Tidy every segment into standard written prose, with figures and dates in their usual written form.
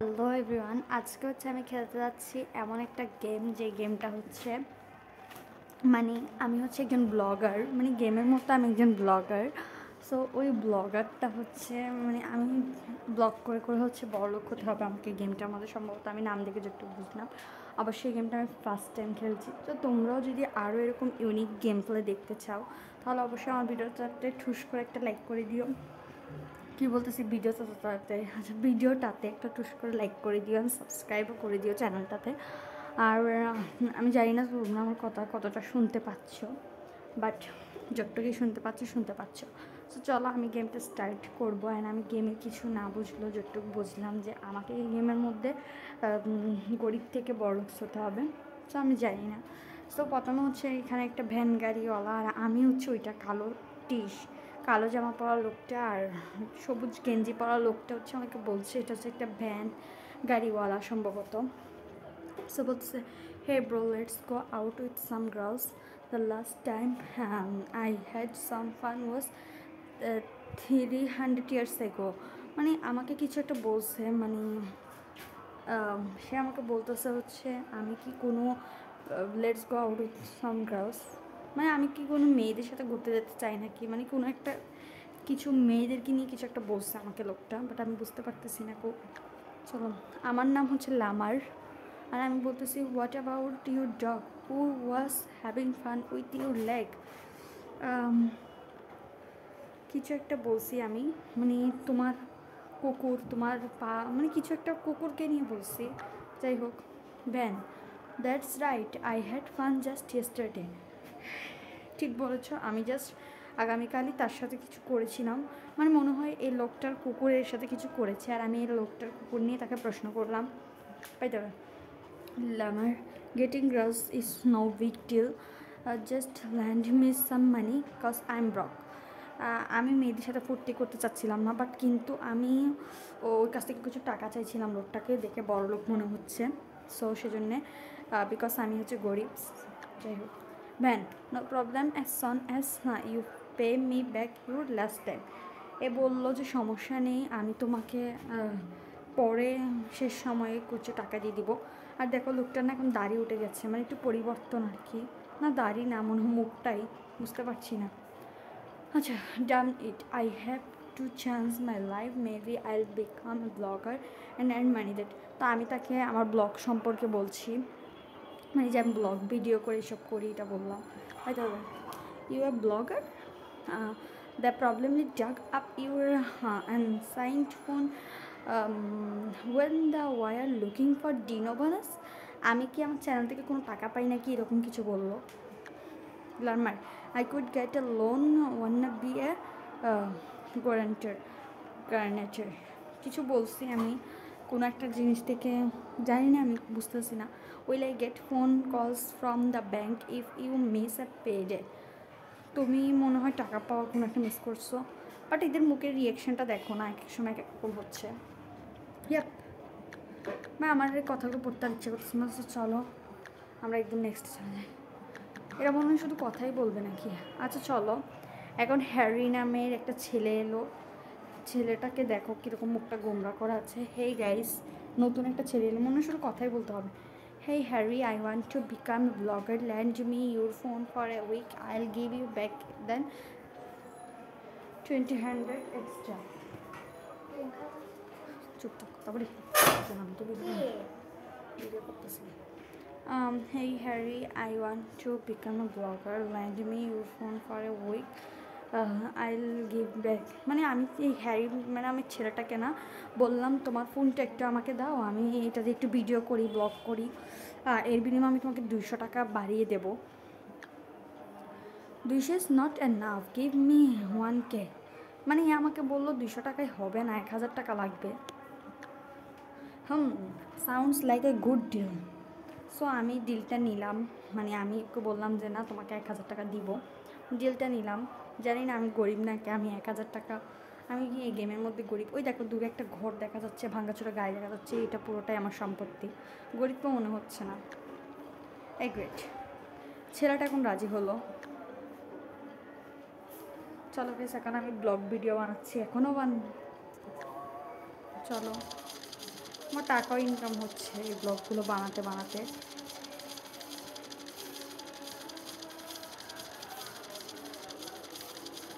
Hello everyone, আজকে আমি খেলতে যাচ্ছি এমন একটা গেম, যে গেমটা আমি একজন ব্লগার, গেমের মতো আমি একজন ব্লগার। সো ওই ব্লগারটা আমি ব্লগ করে করে বড়লোক হতে হবে আমাকে গেমটার মধ্যে। সম্ভবত আমি নাম দেখে যেটুকু বুঝলাম, আবার সেই গেমটা আমি ফার্স্ট টাইম খেলছি। তো তোমরাও যদি আরও এরকম ইউনিক গেম প্লে দেখতে চাও, তাহলে অবশ্যই আমার ভিডিওটাতে ঠুস করে একটা লাইক করে দিও। কী বলতেছি, ভিডিওটাতে একটা টুস করে লাইক করে দিও, আমি সাবস্ক্রাইবও করে দিও চ্যানেলটাতে। আর আমি জানি না তোমরা আমার কথা কতটা শুনতে পাচ্ছ, বাট যতটুকুই শুনতে পাচ্ছ। তো চলো আমি গেমটা স্টার্ট করবো। অ্যান্ড আমি গেমে কিছু না বুঝলো, যতটুকু বুঝলাম যে আমাকে এই গেমের মধ্যে গরিব থেকে বড় হতে হবে। তো আমি জানি না। তো প্রথমে এখানে একটা ভ্যান গাড়িওয়ালা, আর আমি ওইটা কালো জামা পরা লোকটা আর সবুজ গেঞ্জি পরা লোকটা আমাকে বলছে এটা একটা ভ্যান গাড়িওয়ালা সম্ভবত। সো বলছে, hey bro, let's go out with some girls, the last time I had some fun was 300 years ago। আমাকে কিছু একটা বলছে, সে আমাকে বলতেছে আমি কি কোনো let's go out with some girls, আমি কি কোনো মেয়েদের সাথে ঘুরতে যেতে চাই নাকি, কোনো একটা কিছু মেয়েদেরকে নিয়ে কিছু একটা বলছে আমাকে লোকটা, বাট আমি বুঝতে পারতেছি না। চলো, আমার নাম লামার, আর আমি বলতেছি what about your dog who was having fun with your leg. কিছু একটা বলছি আমি, তোমার কুকুর, তোমার পা, কিছু একটা কুকুরকে নিয়ে বলছি। যাই হোক, van, that's right, I had fun just yesterday. ঠিক বলেছ, আমি জাস্ট আগামীকালই তার সাথে কিছু করেছিলাম। মনে হয় এই লোকটার কুকুরের সাথে কিছু করেছে, আর আমি এই লোকটার কুকুর নিয়ে তাকে প্রশ্ন করলাম। পাইতে হবে লামার, getting grass is no big deal, just lend me some money cause I am broke. আমি মেয়েদের সাথে ফুর্তি করতে চাচ্ছিলাম না, বাট কিন্তু আমি ওর কাছ থেকে কিছু টাকা চাইছিলাম। লোকটাকে দেখে বড় লোক মনে হচ্ছে, সো সেজন্যে বিকজ আমি গরিব। যাই হোক, Van, no problem as soon as you pay me back your last time. এ বললো যে সমস্যা নেই, আমি তোমাকে পরে শেষ সময়ে কিছু টাকা দিয়ে দিব। আর দেখো, লোকটার না এখন দাড়ি উঠে গেছে, একটু পরিবর্তন আর কি, না দাড়ি না, মনে হয় মুখটাই, বুঝতে পারছি না। আচ্ছা, done it, I have to change my life, maybe I will become a blogger and earn money that. তো আমি তাকে আমার ব্লগ সম্পর্কে বলছি, যে আমি ব্লগ ভিডিও করে এসব করি, এটা বললাম। হয়তো you are blogger, the probably dug up your unsigned phone when they were looking for dino bonus. আমি কি আমার চ্যানেল থেকে কোনো টাকা পাই নাকি, এরকম কিছু বললো। Larmer, I could get A loan, one না বি এ গার্নেটার। কিছু বলছি আমি কোনো একটা জিনিস থেকে, জানি না, আমি বুঝতেছি না। Will I get phone calls from the bank if you miss a payday. তুমি মনে হয় টাকা পাওয়া কোনো একটা মিস করছো, বাট এদের মুখের রিয়েকশানটা দেখো না, এক এক সময় এক এক রকম হচ্ছে। ইয়াপ, আমার এই কথাগুলো পড়তে ইচ্ছে করতেছে না। চলো আমরা একদম নেক্সট চলে যাই। এরা মনে হয় শুধু কথাই বলবে নাকি। আচ্ছা চলো, এখন হ্যারি নামের একটা ছেলে এলো। ছেলেটাকে দেখো কীরকম মুখটা গোমরা করা আছে। হেই গাইস, নতুন একটা ছেলে এলো, মনে হয় শুধু কথাই বলতে হবে। Hey Harry, I want to become a blogger, lend me your phone for a week, I will give you back then 2000 extra. চুপ থাক, কথা বলি, আমি তো ভিডিও করতেছি। Hey Harry, I want to become a blogger. Lend me your phone for a week. I'll give back. আমি এই Harry, আমি ছেলেটাকে না বললাম, তোমার ফোনটা একটু আমাকে দাও, আমি এটা দিয়ে একটু ভিডিও করি, ব্লগ করি, এর বিনিময়ে আমি তোমাকে 200 টাকা বাড়িয়ে দেবো। 200 is not enough, give me 1K। আমাকে বললো 200 টাকায় হবে না, 1000 টাকা লাগবে। Sounds like a good deal. So আমি ডিলটা নিলাম, আমি ওকে বললাম যে না, তোমাকে 1000 টাকা দিব। ডিলটা নিলাম। জানি না আমি গরিব নাকি, আমি 1000 টাকা, আমি কি এই গেমের মধ্যে গরিব? ওই দেখো দূরে একটা ঘর দেখা যাচ্ছে, ভাঙাচোরা গায়ে দেখা যাচ্ছে, এটা পুরোটাই আমার সম্পত্তি। গরিব তো মনে হচ্ছে না। এই গ্রেট, ছেলেটা এখন রাজি হলো। চলো বেশ, এখন আমি ব্লগ ভিডিও বানাচ্ছি, এখনও চলো আমার টাকাও ইনকাম হচ্ছে এই ব্লগগুলো বানাতে বানাতে।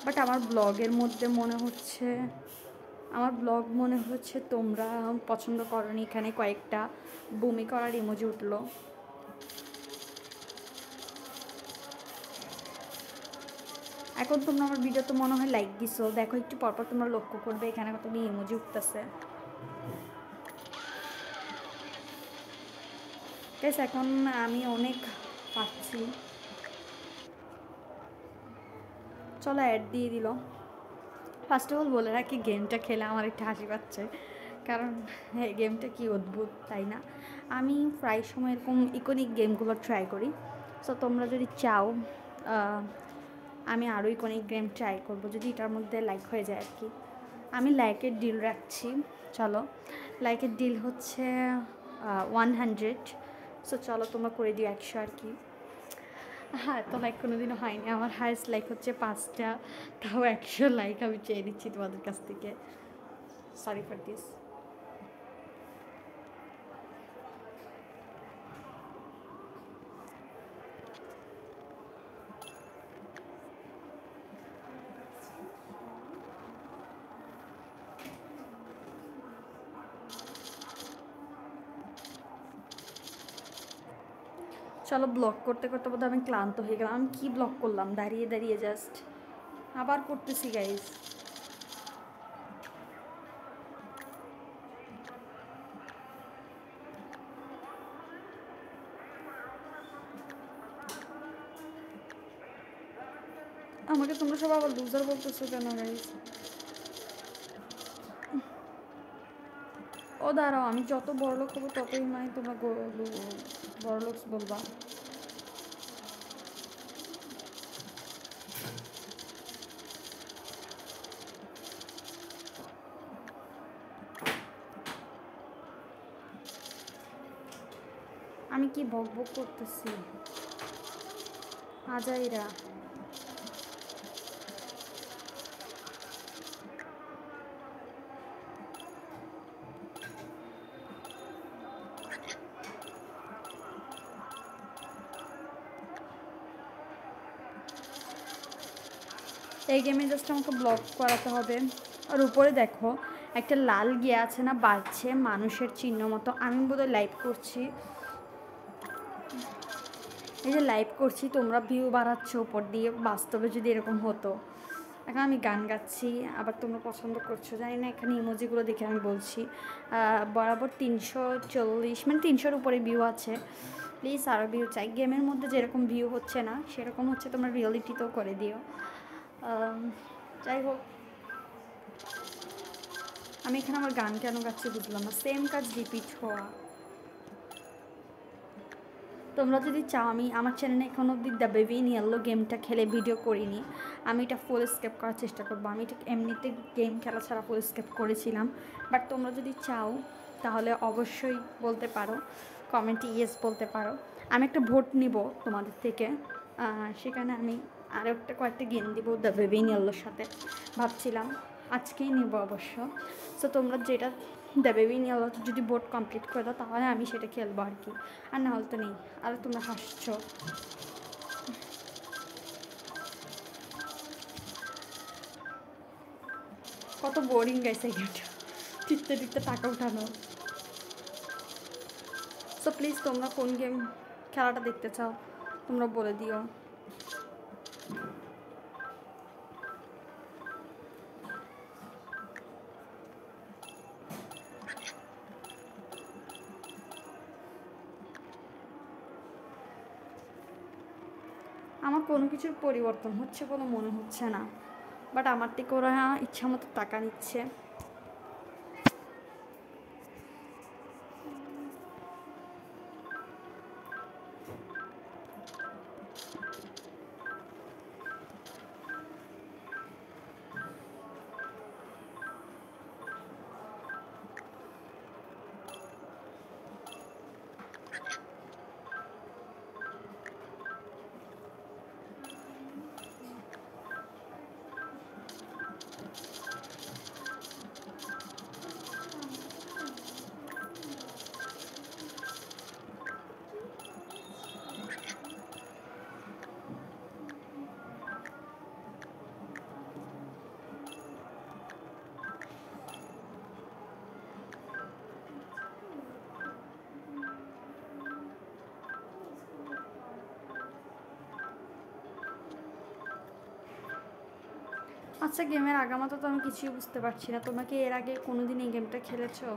বাট আমার ব্লগের মধ্যে মনে হচ্ছে তোমরা পছন্দ করনি। এখানে কয়েকটা বমি করার ইমোজি উঠলো। এখন তোমরা আমার ভিডিও তো মনে হয় লাইক দিছো, দেখো একটু পরপর তোমরা লক্ষ্য করবে এখানে কতগুলো ইমোজি উঠতেছে। গাইস এখন আমি অনেক পাচ্ছি। চলো অ্যাড দিয়ে দিল। ফার্স্ট অফ অল বলে রাখি, গেমটা খেলে আমার একটু হাসি পাচ্ছে, কারণ এই গেমটা কি অদ্ভুত তাই না। আমি প্রায় সময় এরকম ইকোনিক গেমগুলো ট্রাই করি। সো তোমরা যদি চাও আমি আরও ইকোনিক গেম ট্রাই করবো, যদি এটার মধ্যে লাইক হয়ে যায় আর কি। আমি লাইকের ডিল রাখছি। চলো, লাইকের ডিল হচ্ছে 100। সো চলো তোমরা করে দিও 100 আর কি। হ্যাঁ, তো লাইক কোনো দিনও হয়নি আমার। হাইস্ট লাইক হচ্ছে 5টা, তাও 100 লাইক আমি চেয়ে দিচ্ছি তোমাদের কাছ থেকে। Sorry for this. চলো, ব্লগ করতে করতে বোধহয় আমি ক্লান্ত হয়ে গেলাম। আমি কী ব্লগ করলাম দাঁড়িয়ে দাঁড়িয়ে, জাস্ট আবার করতেছি গাইজ। আমাকে তোমরা সব আবার লুজার বলতেছো কেন গাইজ? ও দাঁড়াও, আমি যত বড়লোক হবো ততই মানে তোমরা বড়লোক বলবা। আমি কি বক বক করতেছি আজাইরা? এই গেমে জাস্ট আমাকে ব্লক করাতে হবে। আর উপরে দেখো একটা লাল গিয়ে আছে না, বাড়ছে মানুষের চিহ্ন মতো। আমি বোধহয় লাইভ করছি, এই যে লাইভ করছি, তোমরা ভিউ বাড়াচ্ছ উপর দিয়ে। বাস্তবে যদি এরকম হতো। এখন আমি গান গাচ্ছি, আবার তোমরা পছন্দ করছো জানি না। এখানে ইমোজিগুলো দেখে আমি বলছি বরাবর 340 মানে 300-র উপরে ভিউ আছে। প্লিজ আরও ভিউ চাই। গেমের মধ্যে যেরকম ভিউ হচ্ছে না সেরকম হচ্ছে, তোমরা রিয়েলিটিতেও করে দিও। যাই হোক, আমি এখানে আমার গান কেন গাচ্ছি বুঝলাম না। সেম কাজ রিপিট হওয়া। তোমরা যদি চাও, আমি আমার চ্যানেলে এখন অব্দি দ্য বেবি ইন ইয়েলো গেমটা খেলে ভিডিও করিনি। আমি এটা ফুল স্কেপ করার চেষ্টা করবো। আমি এটা এমনিতে গেম খেলা ছাড়া ফুল স্কেপ করেছিলাম। বাট তোমরা যদি চাও তাহলে অবশ্যই বলতে পারো, কমেন্টে ইয়েস বলতে পারো। আমি একটা ভোট নিব তোমাদের থেকে, সেখানে আমি আরও কয়েকটা গেম দিব দ্য বেবি ইন ইয়েলোর সাথে। ভাবছিলাম আজকেই নিব অবশ্য। সো তোমরা যেটা দ্য বেবি ইন ইয়েলো যদি ভোট কমপ্লিট করে দাও তাহলে আমি সেটা খেলবো আর কি। আর না হলে তো নেই। আর তোমরা হাসছো। কত বোরিং গেছে গেমটা, টিকতে টিকতে টাকা উঠানো। সো প্লিজ তোমরা কোন গেম খেলাটা দেখতে চাও তোমরা বলে দিও। আমার কোনো কিছুর পরিবর্তন হচ্ছে বলে মনে হচ্ছে না। বাট আমার থেকে ওরা ইচ্ছা মতো টাকা নিচ্ছে। আচ্ছা গেমের আগামাতা তো আমি কিছুই বুঝতে পারছি না, তোমাকে এর আগে কোনোদিন এই গেমটা খেলেছো?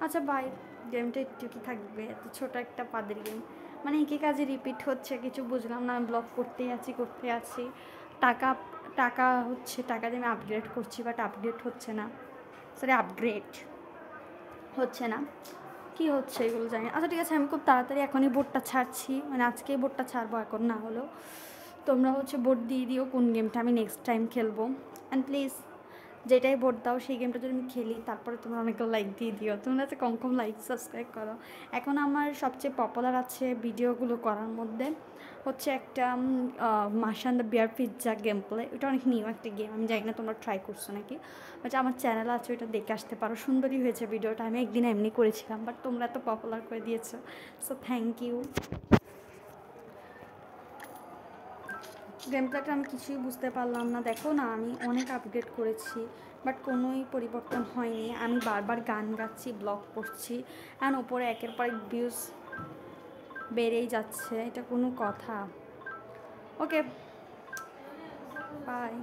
আচ্ছা বাই, গেমটা একটু কি থাকবে, এত ছোটো একটা পাদের গেম, মানে একই কাজে রিপিট হচ্ছে, কিছু বুঝলাম না। আমি ব্লগ করতে আছি, টাকা টাকা হচ্ছে, টাকা দিয়ে আমি আপগ্রেড করছি, বাট আপডেট হচ্ছে না, সরি আপগ্রেড হচ্ছে না, কি হচ্ছে এগুলো জানি। আচ্ছা ঠিক আছে, আমি খুব তাড়াতাড়ি এখনই বোর্ডটা ছাড়ছি, মানে আজকেই বোর্ডটা ছাড়বো, এখন না হলেও তোমরা হচ্ছে বোর্ড দিয়ে দিও কোন গেমটা আমি নেক্সট টাইম খেলবো। অ্যান্ড প্লিজ যেটাই বোর্ড দাও সেই গেমটা যদি আমি খেলি, তারপরে তোমরা অনেক লাইক দিয়ে দিও, তোমরা হচ্ছে কম কম লাইক সাবস্ক্রাইব করো। এখন আমার সবচেয়ে পপুলার আছে ভিডিওগুলো করার মধ্যে হচ্ছে একটা মাশান the bear pizza game play, ওটা অনেক নিউ একটা গেম, আমি জানি না তোমরা ট্রাই করছো নাকি, বাট আমার চ্যানেল আছে, ওইটা দেখে আসতে পারো, সুন্দরই হয়েছে ভিডিওটা, আমি একদিন এমনি করেছিলাম, বাট তোমরা এত পপুলার করে দিয়েছো, সো থ্যাংক ইউ। গেম প্লেটা আমি কিছুই বুঝতে পারলাম না, দেখো না আমি অনেক আপগ্রেড করেছি, বাট কোনোই পরিবর্তন হয়নি, আমি বারবার গান গাচ্ছি, ব্লগ করছি, অ্যান্ড ওপরে একের পর এক ভিউজ বেড়েই যাচ্ছে, এটা কোনো কথা? Okay bye.